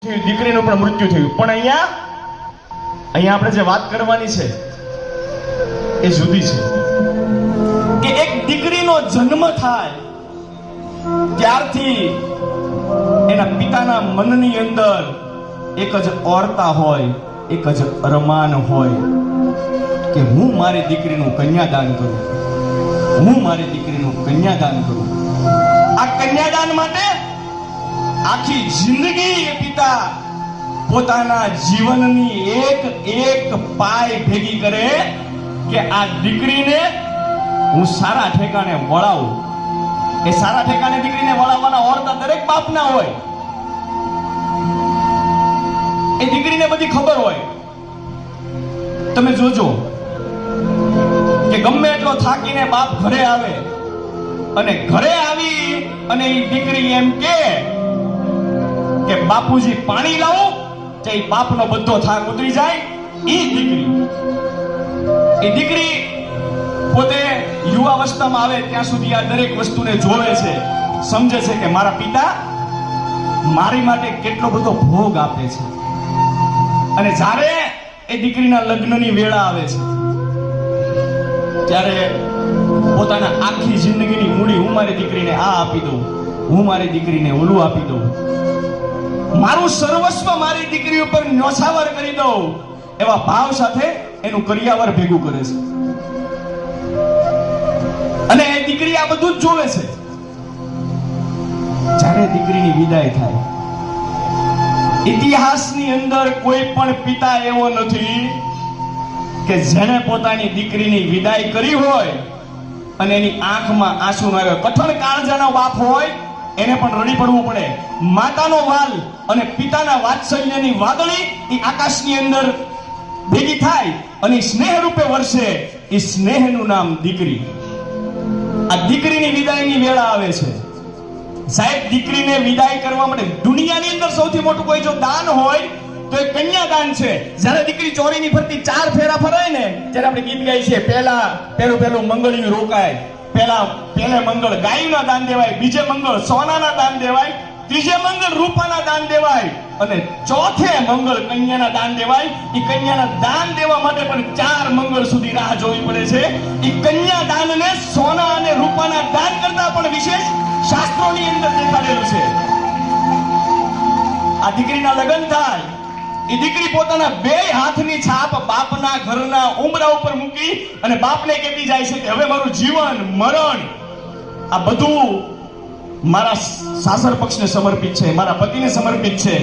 દીકરીનું પણ મૃત્યુ થયું. પણ અહીંયા આપણે જે વાત કરવાની છે એ જુદી છે કે એક દીકરીનો જન્મ થાય ત્યારથી એના પિતાના મનની અંદર એક જ ઓરતા હોય, એક જ અરમાન હોય કે હું મારી દીકરીનું કન્યાદાન કરું, હું મારી દીકરીનું કન્યાદાન કરું. આ કન્યાદાન માટે આખી જિંદગી એ પિતા પોતાના જીવનની એક પાય ભેગી કરે કે આ દીકરીને હું સારા ઠેકાણે વળાવું. એ સારા ઠેકાણે દીકરીને વળાવવાના ઓરતા દરેક બાપના હોય. એ દીકરીને બધી ખબર હોય. તમે જોજો કે ગમે એટલો થાકીને બાપ ઘરે આવે અને ઘરે આવી અને એ દીકરી એમ કે બાપુજી પાણી લાવો, તો એ બાપનો બધો થાક ઉતરી જાય. એ દીકરી પોતે યુવાવસ્થામાં આવે ત્યાં સુધી આ દરેક વસ્તુને જોવે છે, સમજે છે કે મારા પિતા મારી માટે કેટલો બધો ભોગ આપે છે. અને જ્યારે એ દીકરીના લગ્નની વેળા આવે છે ત્યારે પોતાના આખી જિંદગીની મૂડી, હું મારી દીકરીને આ આપી દઉં, હું મારી દીકરીને ઓલું આપી દઉં, મારું સર્વસ્વ મારી દીકરી ઉપર ન્યોછાવર કરી દઉં, એવા ભાવ સાથે એનું કરિયાવર ભેગું કરે છે. અને એ દીકરી આ બધું જ જોવે છે. જ્યારે દીકરીની વિદાય થાય, ઇતિહાસની અંદર કોઈ પણ પિતા એવો નથી કે જેને પોતાની દીકરીની વિદાય કરી હોય અને એની આંખમાં આંસુ ન આવે. કઠણ કાળજાનો બાપ હોય એને પણ રડી પડવું પડે. માતાનો વાલ અને પિતાના વાત્સલ્યની વાદળી એ આકાશની અંદર ભેગી થાય અને સ્નેહ રૂપે વરસે. એ સ્નેહનું નામ દીકરી. આ દીકરીની વિદાયની વેળા આવે છે. સાહેબ, દીકરીને વિદાય કરવા માટે દુનિયાની અંદર સૌથી મોટું કોઈ જો દાન હોય તો એ કન્યાદાન છે. જ્યારે દીકરી ચોરીની ફરતી 4 ફેરા ફરાય ને ત્યારે આપણે ગીત ગાઈએ છીએ, પહેલું મંગળિયું રોકાય, પહેલે મંગળ ગાયના દાન દેવાય, બીજે મંગળ સોનાના દાન દેવાય, ત્રીજે મંગળ રૂપાના દાન દેવાય અને ચોથે મંગળ કન્યાના દાન દેવાય. એ કન્યાના દાન દેવા માટે પણ 4 મંગળ સુધી રાહ જોવી પડે છે. એ કન્યા દાનને સોના અને રૂપાના દાન કરતા પણ વિશેષ શાસ્ત્રોની અંદર દેખાડેલું છે. આ દીકરીના લગ્ન થાય, એ દીકરી પોતાના 2 હાથની છાપ બાપના ઘરના ઉંબરા ઉપર મૂકી અને બાપને કહેતી જાય છે કે હવે મારું જીવન મરણ આ બધું મારા સાસર પક્ષને સમર્પિત છે, મારા પતિને સમર્પિત છે.